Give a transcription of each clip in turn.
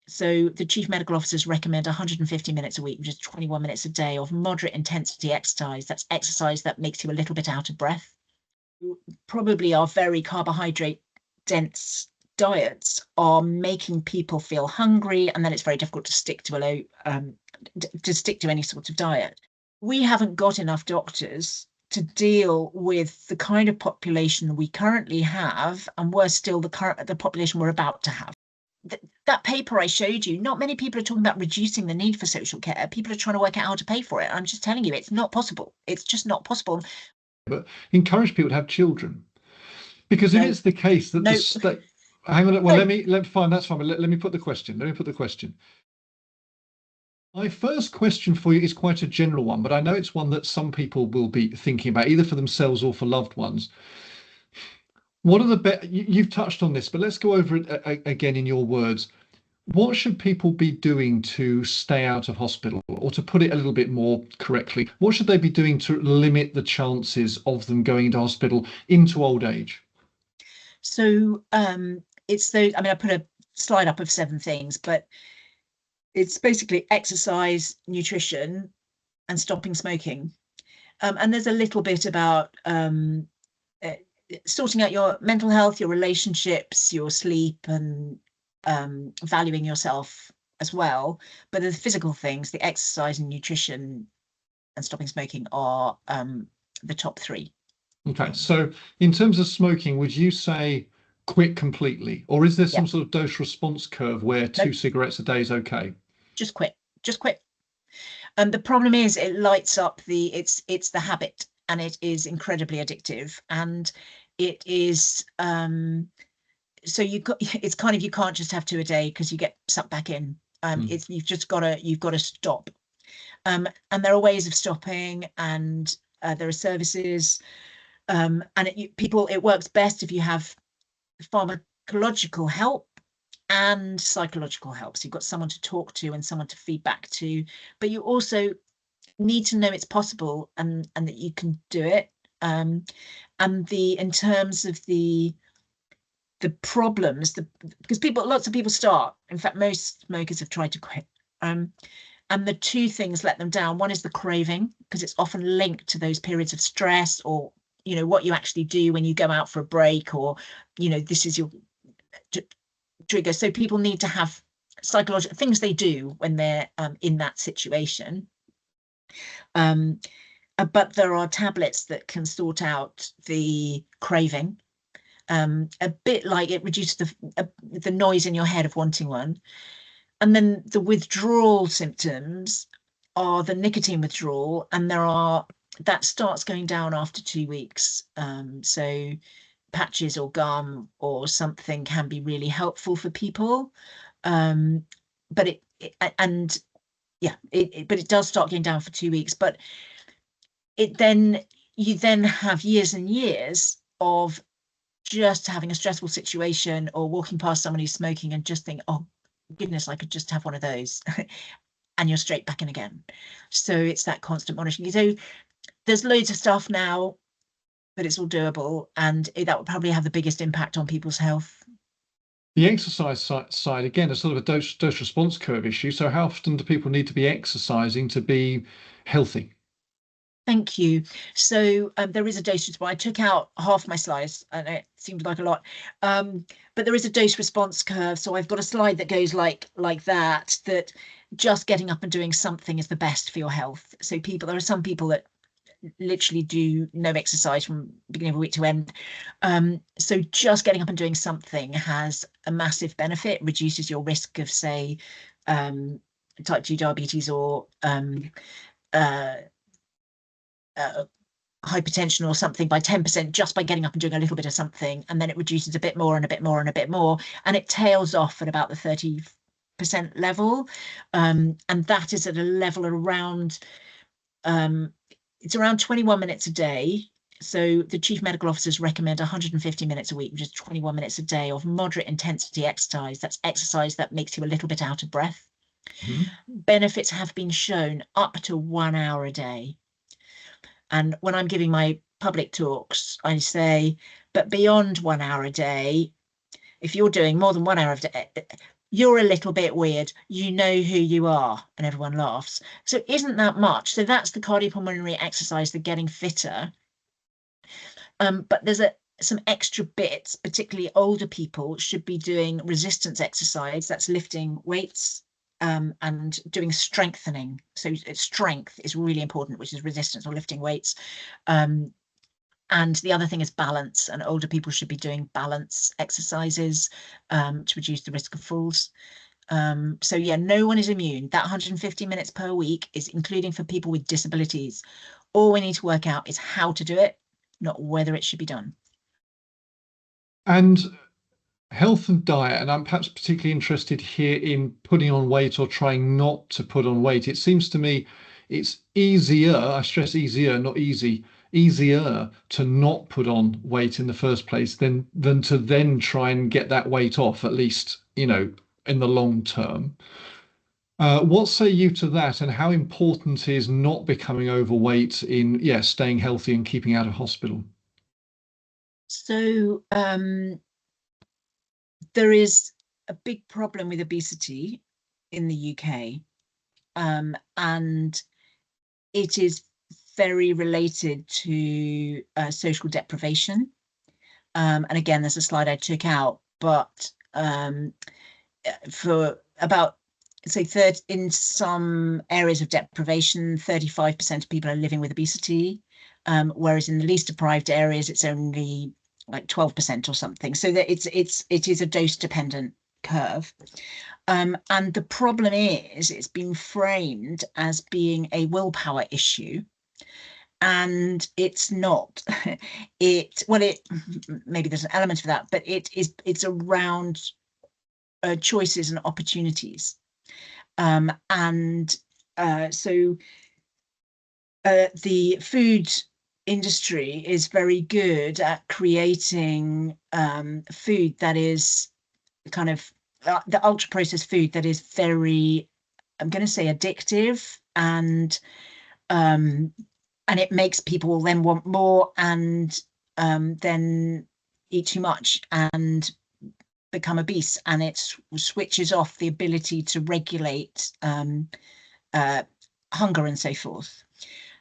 So the chief medical officers recommend 150 minutes a week, which is 21 minutes a day of moderate intensity exercise. That's exercise that makes you a little bit out of breath. Probably our very carbohydrate dense diets are making people feel hungry, and then it's very difficult to stick to any sort of diet. We haven't got enough doctors to deal with the kind of population we currently have, and worse still, the population we're about to have. That paper I showed you, not many people are talking about reducing the need for social care. People are trying to work out how to pay for it. I'm just telling you, it's not possible. It's just not possible. But encourage people to have children, because if it's the case that the state, hang on, well, let me fine, that's fine. But let me put the question. My first question for you is quite a general one, but I know it's one that some people will be thinking about, either for themselves or for loved ones. What are the you've touched on this, but let's go over it again in your words. What should people be doing to stay out of hospital? Or to put it a little bit more correctly, what should they be doing to limit the chances of them going into hospital into old age? So it's those, I mean, I put a slide up of 7 things, but it's basically exercise, nutrition, and stopping smoking. And there's a little bit about sorting out your mental health, your relationships, your sleep, and valuing yourself as well. But the physical things, the exercise and nutrition and stopping smoking, are the top 3. Okay, so in terms of smoking, would you say quit completely, or is there some sort of dose response curve where 2 cigarettes a day is okay? Just quit. And the problem is, it lights up it's the habit, and it is incredibly addictive, and it is so you can't just have 2 a day, because you get sucked back in. You've got to stop. And there are ways of stopping, and there are services, and it works best if you have pharmacological help and psychological help. So you've got someone to talk to and someone to feed back to, but you also need to know it's possible, and that you can do it. In terms of the problems, because lots of people start. In fact, most smokers have tried to quit. And the 2 things let them down. One is the craving, because it's often linked to those periods of stress, or what you actually do when you go out for a break, or this is your trigger. So people need to have psychological things they do when they're in that situation. But there are tablets that can sort out the craving, a bit like it reduces the noise in your head of wanting one. And then the withdrawal symptoms are the nicotine withdrawal, and that starts going down after 2 weeks. So patches or gum or something can be really helpful for people. But it does start going down for 2 weeks. But you then have years and years of just having a stressful situation, or walking past someone who's smoking and just think, oh goodness, I could just have one of those. And you're straight back in again. So it's that constant monitoring. So there's loads of stuff now, but it's all doable, and that would probably have the biggest impact on people's health. The exercise side, again, is sort of a dose response curve issue. So how often do people need to be exercising to be healthy? Thank you. So there is a dose response. I took out half my slides, and it seemed like a lot, but there is a dose response curve. So I've got a slide that goes like that just getting up and doing something is the best for your health. So there are some people that literally do no exercise from beginning of a week to end. So just getting up and doing something has a massive benefit, reduces your risk of, say, type 2 diabetes, or hypertension or something, by 10%, just by getting up and doing a little bit of something. And then it reduces a bit more and a bit more and a bit more, and it tails off at about the 30% level. And that is at a level around it's around 21 minutes a day. So the chief medical officers recommend 150 minutes a week, which is 21 minutes a day of moderate intensity exercise. That's exercise that makes you a little bit out of breath. Benefits have been shown up to 1 hour a day. And when I'm giving my public talks, I say, but beyond 1 hour a day, if you're doing more than 1 hour a day, you're a little bit weird, you know who you are, and everyone laughs. So isn't that much? So that's the cardiopulmonary exercise, the getting fitter. But there's some extra bits, particularly older people should be doing resistance exercise. That's lifting weights and doing strengthening. So strength is really important, which is resistance or lifting weights. And the other thing is balance, and older people should be doing balance exercises to reduce the risk of falls. So yeah, no one is immune. That 150 minutes per week is including for people with disabilities. All we need to work out is how to do it, not whether it should be done. And health and diet, and I'm perhaps particularly interested here in putting on weight or trying not to put on weight. It seems to me it's easier, I stress easier, not easy, easier to not put on weight in the first place than to then try and get that weight off, at least, in the long term. What say you to that, and how important is not becoming overweight in, staying healthy and keeping out of hospital? So there is a big problem with obesity in the UK, and it is very related to social deprivation. And again, there's a slide I took out, but for about, say, in some areas of deprivation, 35% of people are living with obesity, whereas in the least deprived areas, it's only like 12% or something. So that it is a dose dependent curve. And the problem is it's been framed as being a willpower issue, and it's not. Maybe there's an element of that, but it's around choices and opportunities. So the food industry is very good at creating food that is kind of the ultra processed food that is very, I'm going to say, addictive, and it makes people then want more, and then eat too much and become obese, and it switches off the ability to regulate hunger and so forth.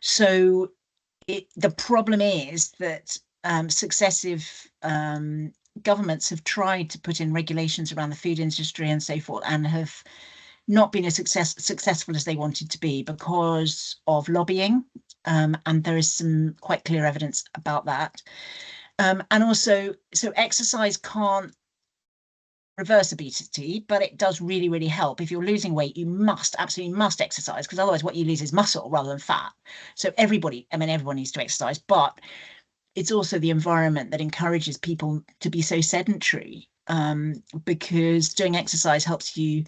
So the problem is that successive governments have tried to put in regulations around the food industry and so forth, and have not been as successful as they wanted to be because of lobbying, and there is some quite clear evidence about that. And also, so exercise can't reverse obesity, but it does really, really help. If you're losing weight, you absolutely must exercise, because otherwise what you lose is muscle rather than fat. So everyone needs to exercise, but it's also the environment that encourages people to be so sedentary, because doing exercise helps you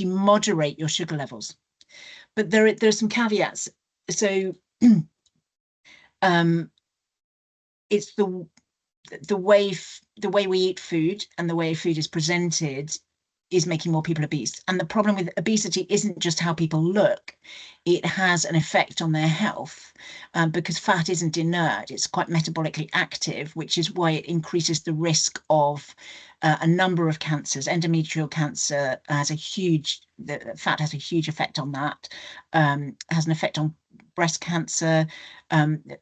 moderate your sugar levels. But there's some caveats. So it's the way we eat food and the way food is presented is making more people obese. And the problem with obesity isn't just how people look, it has an effect on their health, because fat isn't inert, it's quite metabolically active, which is why it increases the risk of a number of cancers. Endometrial cancer has fat has a huge effect on that, has an effect on breast cancer, and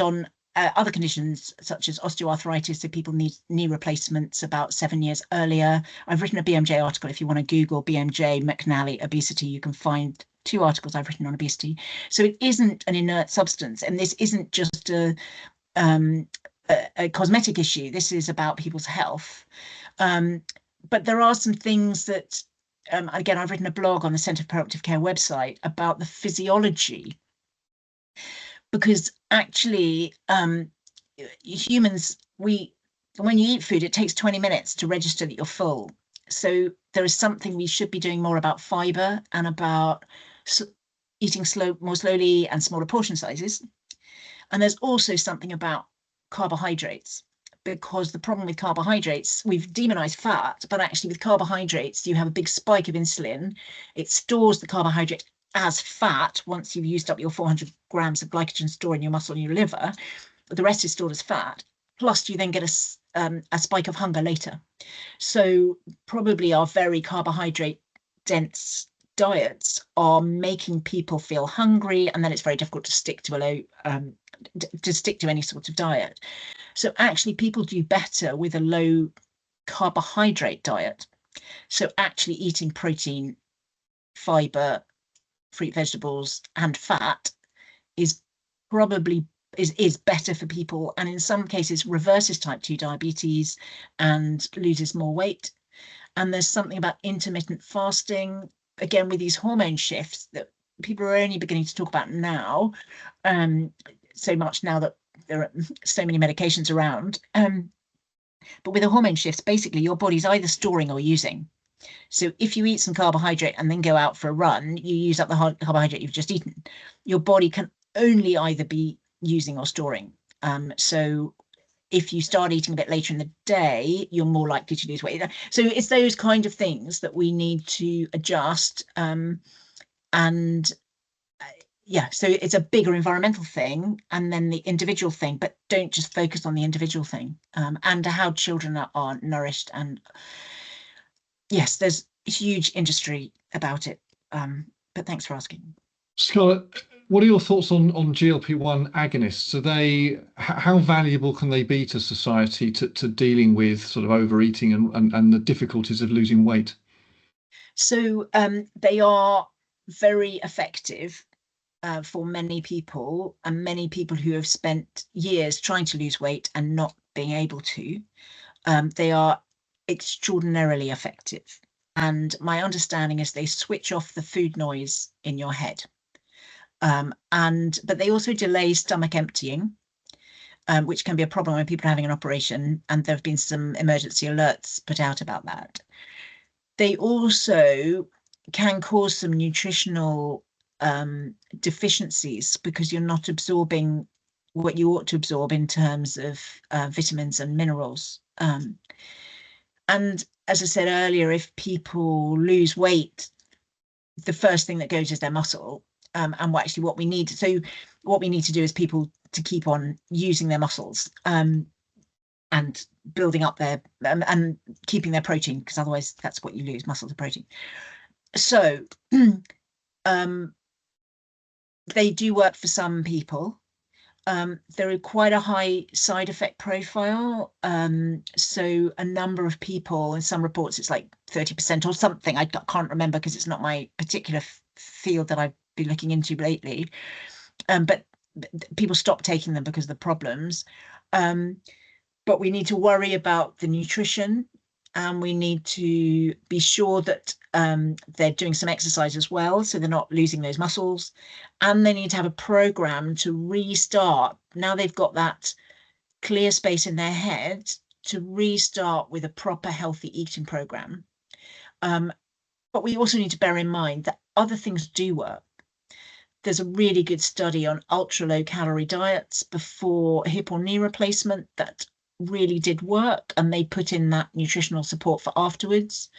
on other conditions such as osteoarthritis, so people need knee replacements about 7 years earlier. I've written a BMJ article. If you want to Google BMJ McNally obesity, you can find 2 articles I've written on obesity. So it isn't an inert substance, and this isn't just a cosmetic issue. This is about people's health. But there are some things that, again, I've written a blog on the Centre for Preventative Care website about the physiology, because actually humans, when you eat food, it takes 20 minutes to register that you're full. So there is something we should be doing more about fiber and about eating more slowly and smaller portion sizes. And there's also something about carbohydrates, because the problem with carbohydrates, we've demonized fat, but actually with carbohydrates, you have a big spike of insulin. It stores the carbohydrate as fat once you've used up your 400 grams of glycogen store in your muscle and your liver, but the rest is stored as fat. Plus, you then get a spike of hunger later. So probably our very carbohydrate dense diets are making people feel hungry, and then it's very difficult to stick to a low to stick to any sort of diet. So actually people do better with a low carbohydrate diet. So actually eating protein, fiber, fruit, vegetables, and fat is probably is better for people, and in some cases reverses type 2 diabetes and loses more weight. And there's something about intermittent fasting, again, with these hormone shifts that people are only beginning to talk about now, so much now that there are so many medications around. But with the hormone shifts, basically your body's either storing or using. So if you eat some carbohydrate and then go out for a run, you use up the carbohydrate you've just eaten. Your body can only either be using or storing. So if you start eating a bit later in the day, you're more likely to lose weight. So it's those kind of things that we need to adjust. And yeah, so it's a bigger environmental thing and then the individual thing, but don't just focus on the individual thing, and how children are nourished. And yes, there's a huge industry about it. But thanks for asking. Scarlett, what are your thoughts on GLP-1 agonists? Are they how valuable can they be to society to dealing with sort of overeating and the difficulties of losing weight? So they are very effective for many people, and many people who have spent years trying to lose weight and not being able to. They are extraordinarily effective. And my understanding is they switch off the food noise in your head. But they also delay stomach emptying, which can be a problem when people are having an operation, and there have been some emergency alerts put out about that. They also can cause some nutritional deficiencies because you're not absorbing what you ought to absorb in terms of vitamins and minerals. And as I said earlier, if people lose weight, the first thing that goes is their muscle. And actually what we need to do is people to keep on using their muscles, and building up their and keeping their protein, because otherwise that's what you lose, muscle to protein. So they do work for some people. There are quite a high side effect profile. So a number of people, in some reports, it's like 30% or something. I can't remember because it's not my particular field that I've been looking into lately. But people stop taking them because of the problems. But we need to worry about the nutrition, and we need to be sure that they're doing some exercise as well, so they're not losing those muscles. And they need to have a program to restart. Now they've got that clear space in their head to restart with a proper healthy eating program. But we also need to bear in mind that other things do work. There's a really good study on ultra low calorie diets before hip or knee replacement that really did work, and they put in that nutritional support for afterwards.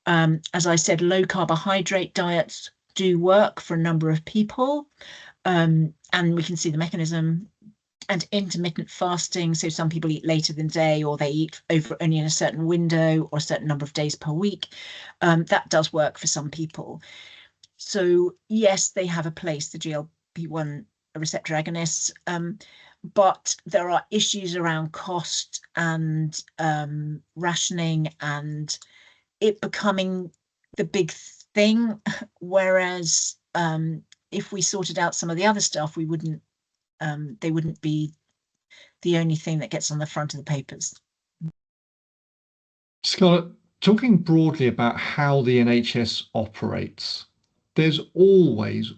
As I said, low carbohydrate diets do work for a number of people, and we can see the mechanism. And intermittent fasting, so some people eat later than day, or they eat over only in a certain window or a certain number of days per week, that does work for some people. So yes, they have a place, the GLP-1 receptor agonists, but there are issues around cost and rationing and it becoming the big thing. Whereas if we sorted out some of the other stuff, we wouldn't. They wouldn't be the only thing that gets on the front of the papers. Scarlett, talking broadly about how the NHS operates, there's always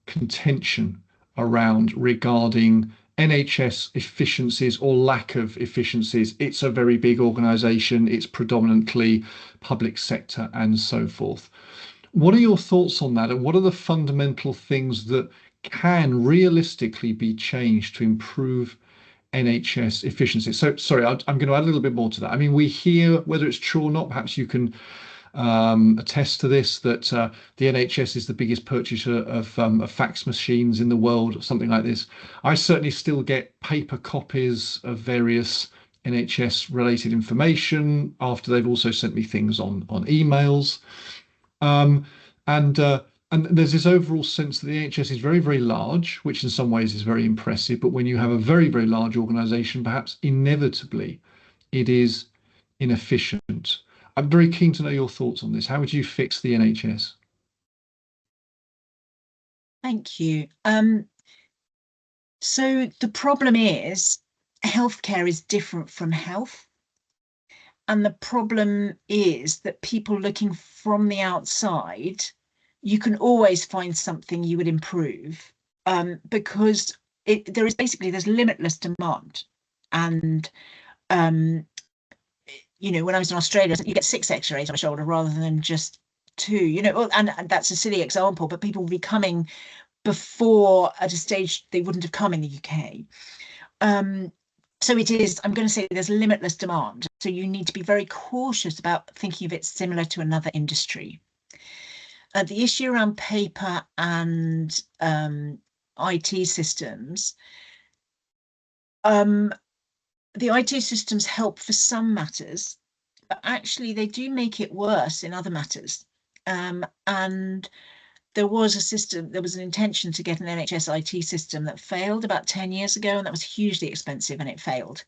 contention regarding NHS efficiencies or lack of efficiencies. It's a very big organisation, it's predominantly public sector and so forth. What are your thoughts on that, and what are the fundamental things that can realistically be changed to improve NHS efficiency? So, sorry, I'm going to add a little bit more to that. I mean, we hear, whether it's true or not, perhaps you can attest to this, that the NHS is the biggest purchaser of fax machines in the world, or something like this. I certainly still get paper copies of various NHS related information after they've also sent me things on emails. Um, and and there's this overall sense that the NHS is very, very large, which in some ways is very impressive. But when you have a very, very large organisation, perhaps inevitably it is inefficient. I'm very keen to know your thoughts on this. How would you fix the NHS? Thank you. So the problem is healthcare is different from health. And the problem is that people looking from the outside, you can always find something you would improve, because there's limitless demand. And when I was in Australia, you get 6 X-rays on a shoulder rather than just 2. And that's a silly example, but people will be coming before at a stage they wouldn't have come in the UK. So I'm going to say there's limitless demand. So you need to be very cautious about thinking of it similar to another industry. The issue around paper and IT systems, the IT systems help for some matters, but actually they do make it worse in other matters. And there was an intention to get an NHS IT system that failed about 10 years ago, and that was hugely expensive, and it failed.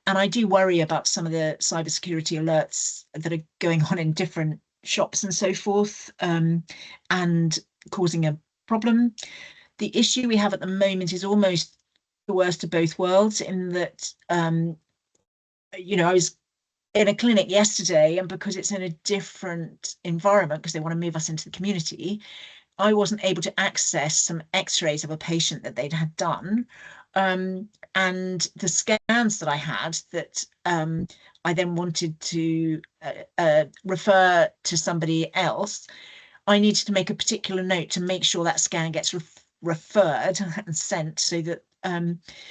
And I do worry about some of the cybersecurity alerts that are going on in different shops and so forth, and causing a problem. The issue we have at the moment is almost the worst of both worlds, in that, I was in a clinic yesterday, and because it's in a different environment, because they want to move us into the community, I wasn't able to access some X-rays of a patient that they'd had done. And the scans that I had that I then wanted to refer to somebody else, I needed to make a particular note to make sure that scan gets referred and sent, so that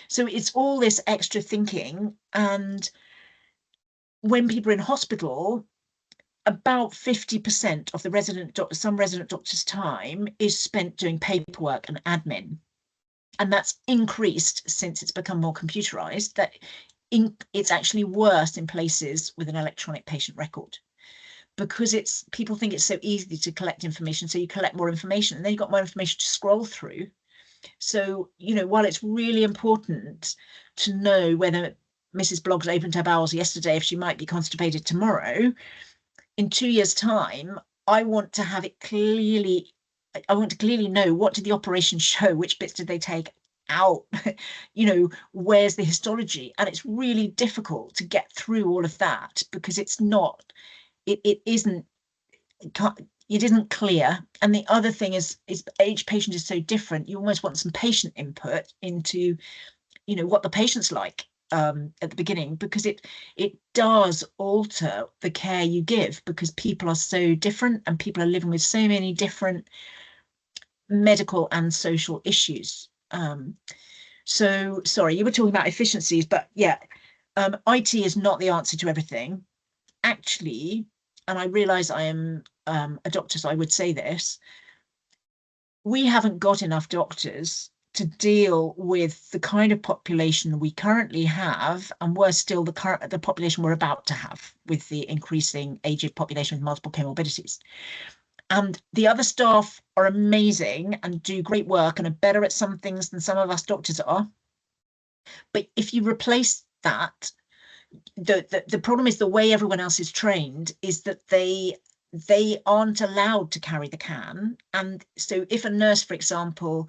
so it's all this extra thinking. And when people are in hospital, about 50% of some resident doctors' time is spent doing paperwork and admin. And that's increased since it's become more computerized. It's actually worse in places with an electronic patient record, because people think it's so easy to collect information. So you collect more information, and then you've got more information to scroll through. So, while it's really important to know whether Mrs. Bloggs opened her bowels yesterday, if she might be constipated tomorrow, in 2 years' time, I want to clearly know, what did the operation show? Which bits did they take out? Where's the histology? And it's really difficult to get through all of that, because it isn't clear. And the other thing is each patient is so different. You almost want some patient input into, what the patient's like at the beginning, because it does alter the care you give, because people are so different, and people are living with so many different medical and social issues. So sorry, you were talking about efficiencies, but yeah, IT is not the answer to everything, actually. And I realize I am a doctor, so I would say this: we haven't got enough doctors to deal with the kind of population we currently have, and worse still, the population we're about to have, with the increasing aged population with multiple comorbidities. And the other staff are amazing and do great work and are better at some things than some of us doctors are. But if you replace that, the problem is the way everyone else is trained is that they aren't allowed to carry the can. And so if a nurse, for example,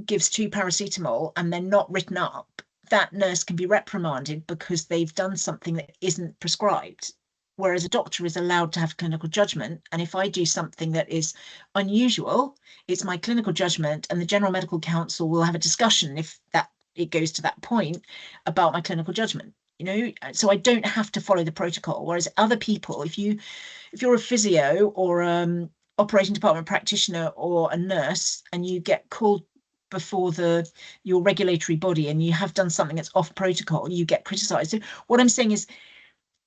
gives 2 paracetamol and they're not written up, that nurse can be reprimanded because they've done something that isn't prescribed. Whereas a doctor is allowed to have clinical judgment. And if I do something that is unusual, it's my clinical judgment, and the General Medical Council will have a discussion, if it goes to that point, about my clinical judgment. So I don't have to follow the protocol. Whereas other people, if you're a physio or operating department practitioner or a nurse, and you get called before your regulatory body and you have done something that's off protocol, you get criticised. So what I'm saying is,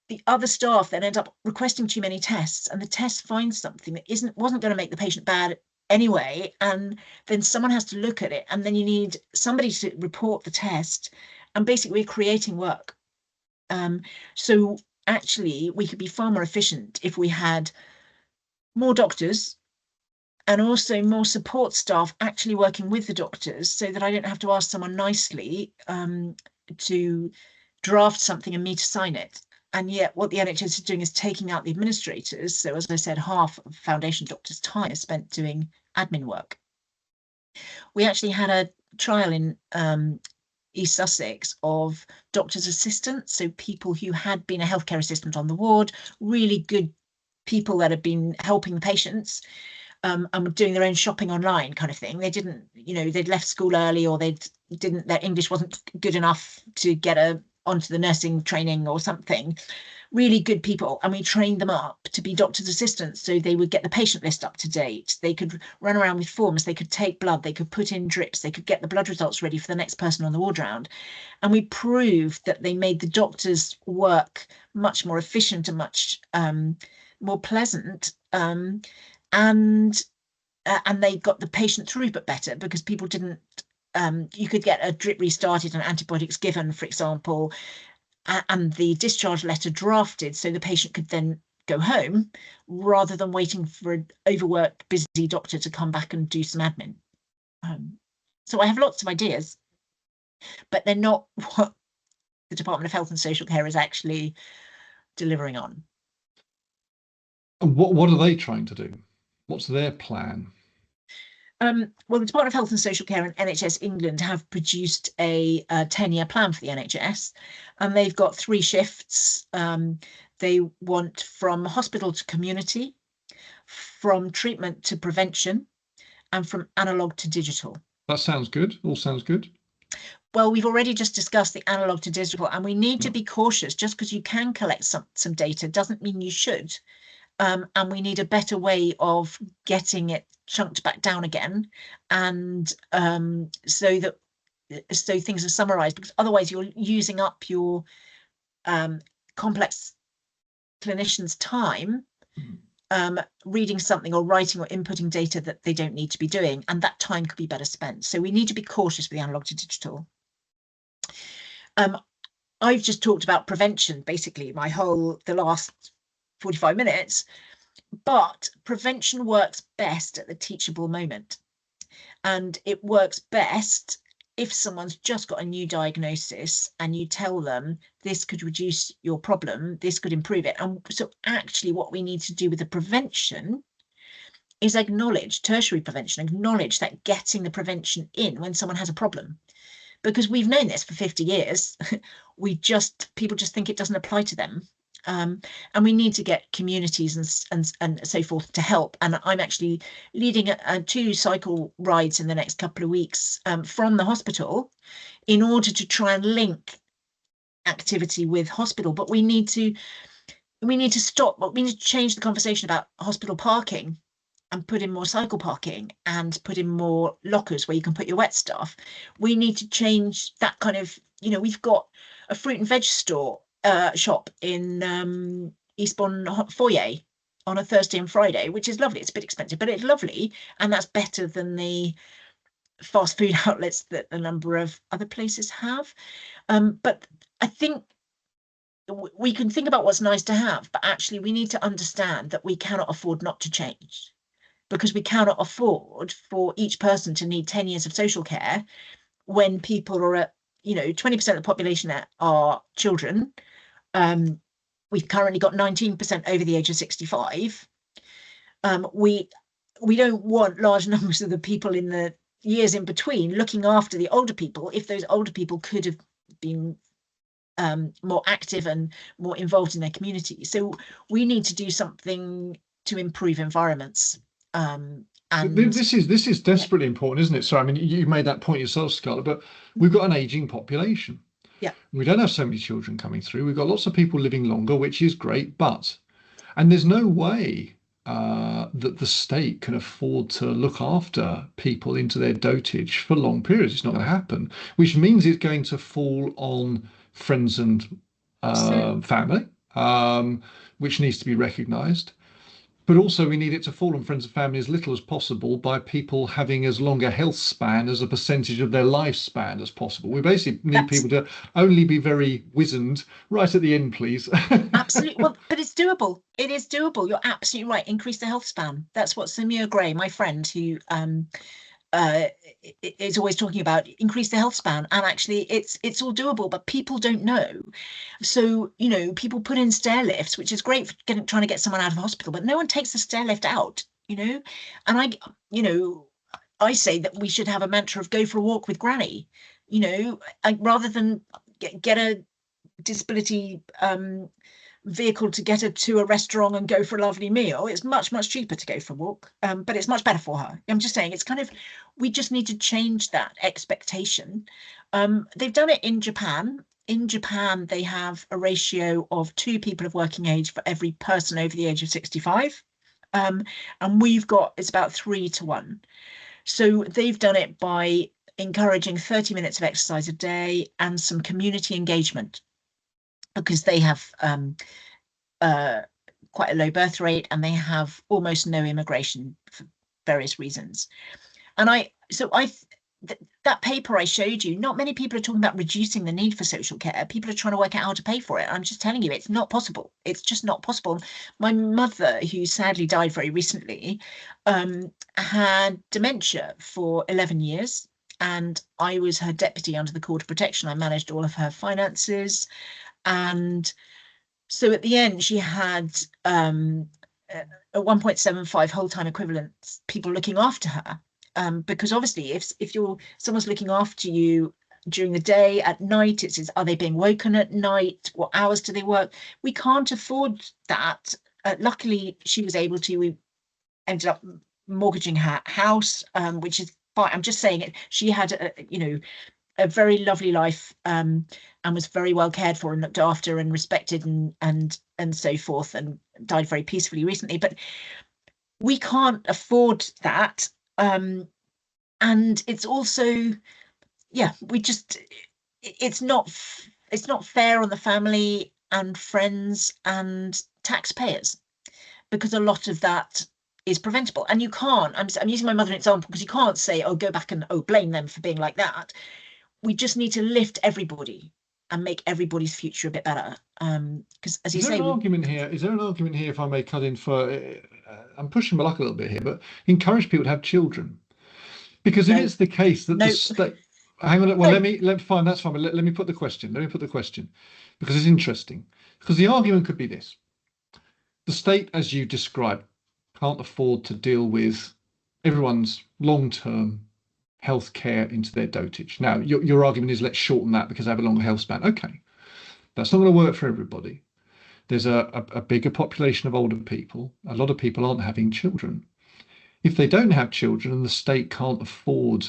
the other staff then end up requesting too many tests, and the test finds something that wasn't going to make the patient bad anyway, and then someone has to look at it, and then you need somebody to report the test, and basically we're creating work. So actually, we could be far more efficient if we had more doctors and also more support staff actually working with the doctors, so that I don't have to ask someone nicely to draft something and me to sign it. And yet what the NHS is doing is taking out the administrators. So as I said, half of foundation doctors' time is spent doing admin work. We actually had a trial in East Sussex of doctor's assistants, so people who had been a healthcare assistant on the ward, really good people that had been helping the patients, and were doing their own shopping online kind of thing. They didn't, they'd left school early, or their English wasn't good enough to get onto the nursing training or something. Really good people, and we trained them up to be doctor's assistants, so they would get the patient list up to date, they could run around with forms, they could take blood, they could put in drips, they could get the blood results ready for the next person on the ward round. And we proved that they made the doctor's work much more efficient and much more pleasant, and they got the patient throughput better, because people didn't, you could get a drip restarted and antibiotics given, for example, and the discharge letter drafted so the patient could then go home, rather than waiting for an overworked, busy doctor to come back and do some admin. So I have lots of ideas, but they're not what the Department of Health and Social Care is actually delivering on. And what are they trying to do? What's their plan? Well, the Department of Health and Social Care and NHS England have produced a 10-year plan for the NHS, and they've got 3 shifts. They want from hospital to community, from treatment to prevention, and from analog to digital. That sounds good. All sounds good. Well, we've already just discussed the analog to digital, and we need to be cautious. Just because you can collect some data doesn't mean you should. And we need a better way of getting it chunked back down again, and so things are summarized, because otherwise you're using up your complex clinicians' time reading something or writing or inputting data that they don't need to be doing, and that time could be better spent. So we need to be cautious with the analog to digital. I've just talked about prevention, basically the last 45 minutes, but prevention works best at the teachable moment. And it works best if someone's just got a new diagnosis and you tell them this could reduce your problem, this could improve it. And so actually what we need to do with the prevention is acknowledge tertiary prevention, acknowledge that getting the prevention in when someone has a problem, because we've known this for 50 years. People just think it doesn't apply to them. And we need to get communities and so forth to help. And I'm actually leading 2 cycle rides in the next couple of weeks from the hospital, in order to try and link activity with hospital. But we need to stop. We need to change the conversation about hospital parking and put in more cycle parking, and put in more lockers where you can put your wet stuff. We need to change that kind of, we've got a fruit and veg shop in Eastbourne Foyer on a Thursday and Friday, which is lovely. It's a bit expensive, but it's lovely, and that's better than the fast food outlets that a number of other places have. But I think we can think about what's nice to have, but actually we need to understand that we cannot afford not to change, because we cannot afford for each person to need 10 years of social care when people are at, 20% of the population are children. We've currently got 19% over the age of 65. We don't want large numbers of the people in the years in between looking after the older people, if those older people could have been more active and more involved in their community. So we need to do something to improve environments. And this is desperately important, isn't it? So I mean, you made that point yourself, Scarlett, but we've got an aging population. Yeah. We don't have so many children coming through. We've got lots of people living longer, which is great, and there's no way that the state can afford to look after people into their dotage for long periods. It's not going to happen, which means it's going to fall on friends and family, which needs to be recognised. But also we need it to fall on friends and family as little as possible by people having as long a health span as a percentage of their lifespan as possible. We basically need That's people to only be very wizened right at the end, please. absolutely, well, but it's doable. It is doable. You're absolutely right. Increase the health span. That's what Samir Gray, my friend, who is always talking about, increase the health span. And actually it's all doable, but people don't know. So, you know, people put in stair lifts, which is great for trying to get someone out of hospital, but no one takes the stair lift out, you know. And I say that we should have a mantra of go for a walk with granny, you know, rather than get a disability vehicle to get her to a restaurant and go for a lovely meal. It's much cheaper to go for a walk, but it's much better for her. I'm just saying, it's kind of, we just need to change that expectation. They've done it in Japan. In Japan, they have a ratio of 2 people of working age for every person over the age of 65. And we've got, it's about 3 to 1. So they've done it by encouraging 30 minutes of exercise a day and some community engagement, because they have quite a low birth rate and they have almost no immigration for various reasons. And that paper I showed you, not many people are talking about reducing the need for social care. People are trying to work out how to pay for it. I'm just telling you, it's not possible. It's just not possible. My mother, who sadly died very recently, had dementia for 11 years. And I was her deputy under the Court of Protection. I managed all of her finances. And so at the end, she had a 1.75 whole-time equivalent people looking after her. Because obviously, if someone's looking after you during the day, at night, are they being woken at night? What hours do they work? We can't afford that. Luckily, she was able to. We ended up mortgaging her house, which is fine. I'm just saying it. She had a very lovely life, and was very well cared for and looked after and respected and so forth, and died very peacefully recently. But we can't afford that. And it's also, yeah, it's not fair on the family and friends and taxpayers, because a lot of that is preventable. And you can't, I'm using my mother as an example, because you can't say, oh, go back and blame them for being like that. We just need to lift everybody and make everybody's future a bit better. Because as you say, Is there an argument here, if I may cut in for, I'm pushing my luck a little bit here, but encourage people to have children. Because if no, it's the case that no, the state, hang on, well, no. fine, that's fine, but let me put the question. Let me put the question, because it's interesting. Because the argument could be this: the state, as you described, can't afford to deal with everyone's long-term health care into their dotage. Now, your argument is let's shorten that because they have a longer health span. Okay, that's not going to work for everybody. There's a bigger population of older people. A lot of people aren't having children. If they don't have children and the state can't afford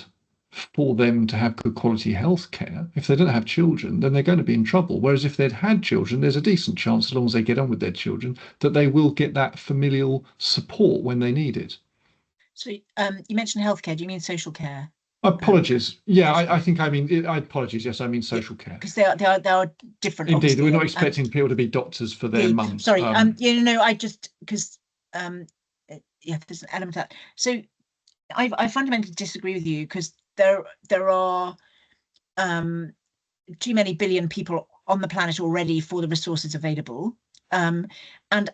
for them to have good quality health care, if they don't have children, then they're going to be in trouble. Whereas if they'd had children, there's a decent chance, as long as they get on with their children, that they will get that familial support when they need it. So you mentioned healthcare. Do you mean social care? Apologies. Yeah, Social I care. think I mean, apologies. Yes, I mean Yeah, social care. because they are different, Indeed, we're obviously. not And expecting people to be doctors for their yeah, mums. sorry. I just, because yeah, there's an element of that. So I fundamentally disagree with you, because there are too many billion people on the planet already for the resources available. And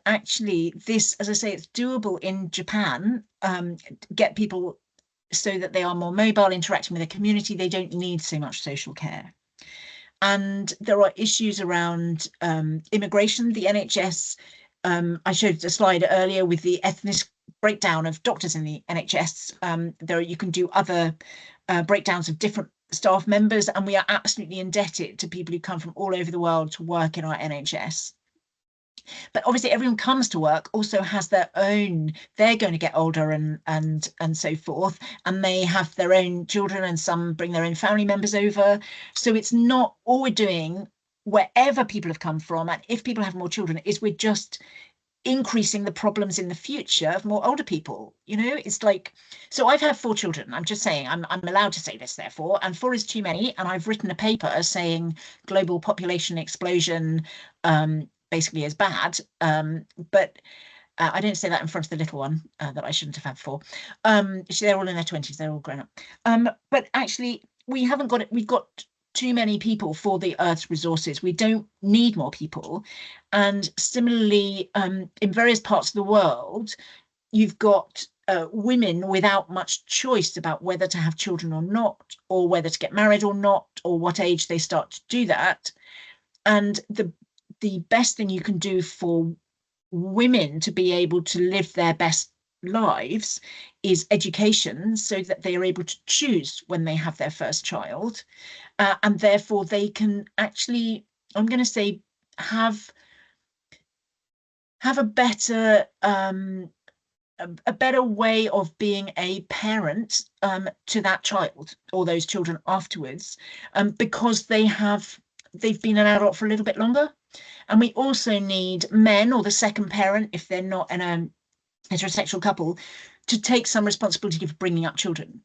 actually, this, as I say, it's doable in Japan. Get people so that they are more mobile, interacting with their community. They don't need so much social care. And there are issues around immigration. The NHS, I showed a slide earlier with the ethnic breakdown of doctors in the NHS. You can do other breakdowns of different staff members, and we are absolutely indebted to people who come from all over the world to work in our NHS. But obviously everyone comes to work also has their own, they're going to get older and so forth, and they have their own children, and some bring their own family members over. So it's not, all we're doing, wherever people have come from, and if people have more children, is we're just increasing the problems in the future of more older people. It's like, so I've had 4 children. I'm just saying, I'm allowed to say this, therefore, and 4 is too many. And I've written a paper saying global population explosion basically is bad. But I don't say that in front of the little one that I shouldn't have had before. They're all in their 20s, they're all grown up. But actually, we haven't got it. We've got too many people for the Earth's resources. We don't need more people. And similarly, in various parts of the world, you've got women without much choice about whether to have children or not, or whether to get married or not, or what age they start to do that. And the best thing you can do for women to be able to live their best lives is education, so that they are able to choose when they have their first child, and therefore they can actually, I'm going to say, have a better a better way of being a parent to that child or those children afterwards, because they've been an adult for a little bit longer. And we also need men, or the second parent, if they're not in a heterosexual couple, to take some responsibility for bringing up children,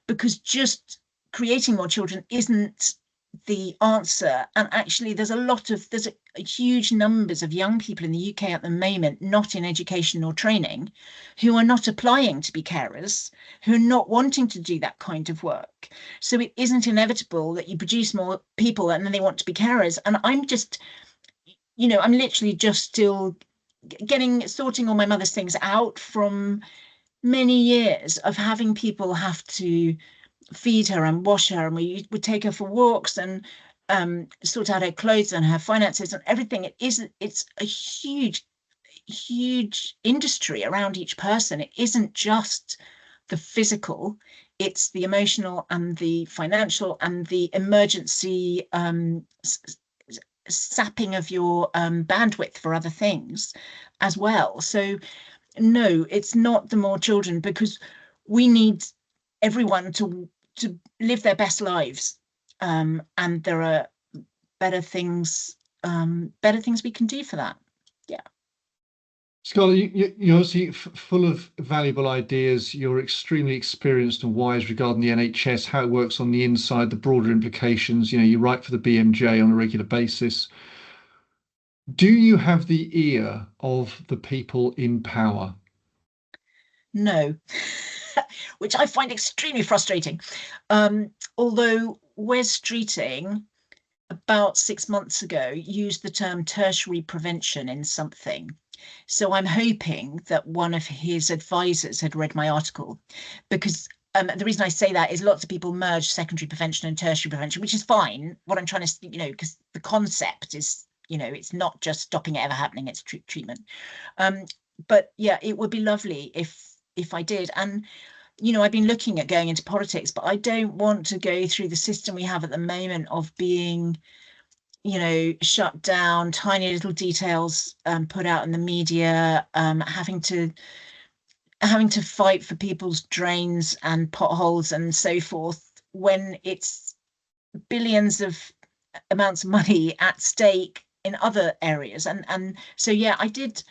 because just creating more children isn't the answer. And actually, there's a huge numbers of young people in the UK at the moment not in education or training, who are not applying to be carers, who are not wanting to do that kind of work. So it isn't inevitable that you produce more people and then they want to be carers. And I'm just, I'm literally just still sorting all my mother's things out from many years of having people have to feed her and wash her, and we would take her for walks and sort out her clothes and her finances and everything. It's a huge industry around each person. It isn't just the physical, it's the emotional and the financial and the emergency sapping of your bandwidth for other things as well. So no, it's not the more children, because we need everyone to live their best lives, and there are better things we can do for that. Yeah. Scarlett, you're obviously full of valuable ideas. You're extremely experienced and wise regarding the NHS, how it works on the inside, the broader implications. You write for the BMJ on a regular basis. Do you have the ear of the people in power? No. Which I find extremely frustrating. Although Wes Streeting, about 6 months ago, used the term tertiary prevention in something. So I'm hoping that one of his advisors had read my article, because the reason I say that is lots of people merge secondary prevention and tertiary prevention, which is fine. What I'm trying to, because the concept is, it's not just stopping it ever happening, it's treatment. But yeah, it would be lovely if I did. And I've been looking at going into politics, but I don't want to go through the system we have at the moment of being, shut down, tiny little details put out in the media, having to fight for people's drains and potholes and so forth, when it's billions of amounts of money at stake in other areas. And so yeah, I did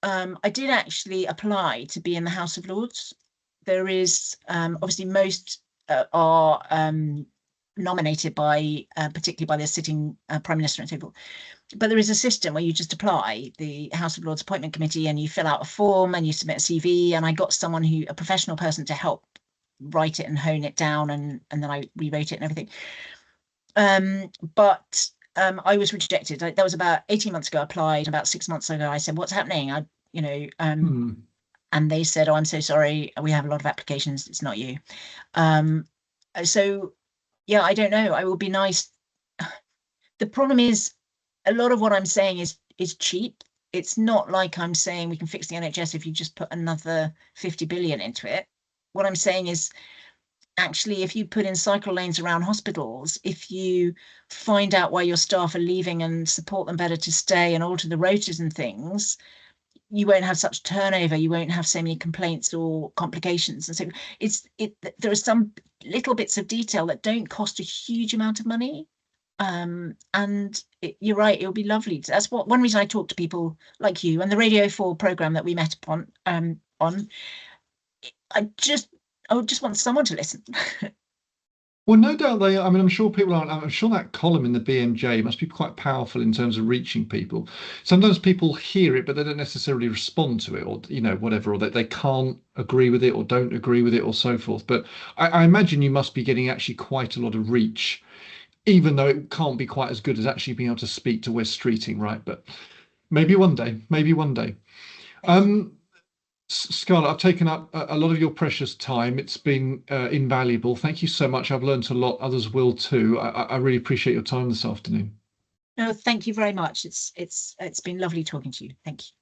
actually apply to be in the House of Lords. There is obviously most are nominated by particularly by the sitting Prime Minister and so forth. But there is a system where you just apply, the House of Lords Appointment Committee, and you fill out a form and you submit a CV. And I got someone a professional person, to help write it and hone it down, and then I rewrote it and everything. But I was rejected. That was about 18 months ago. I applied. About 6 months ago, I said, "What's happening?" And they said, "Oh, I'm so sorry. We have a lot of applications. It's not you." So yeah, I don't know. I will be nice. The problem is, a lot of what I'm saying is cheap. It's not like I'm saying we can fix the NHS if you just put another 50 billion into it. What I'm saying is, actually, if you put in cycle lanes around hospitals, if you find out why your staff are leaving and support them better to stay and alter the rotas and things, you won't have such turnover, you won't have so many complaints or complications. And so there are some little bits of detail that don't cost a huge amount of money. And you're right, it would be lovely. That's one reason I talk to people like you, and the Radio 4 program that we met upon on. I would just want someone to listen. Well, no doubt they. I mean, I'm sure people aren't. I'm sure that column in the BMJ must be quite powerful in terms of reaching people. Sometimes people hear it, but they don't necessarily respond to it, or whatever, or they can't agree with it, or don't agree with it, or so forth. But I imagine you must be getting actually quite a lot of reach, even though it can't be quite as good as actually being able to speak to West Streeting, right? But maybe one day, maybe one day. Thank you. Um, Scarlett, I've taken up a lot of your precious time. It's been invaluable. Thank you so much. I've learned a lot. Others will too. I really appreciate your time this afternoon. No, thank you very much. It's been lovely talking to you. Thank you.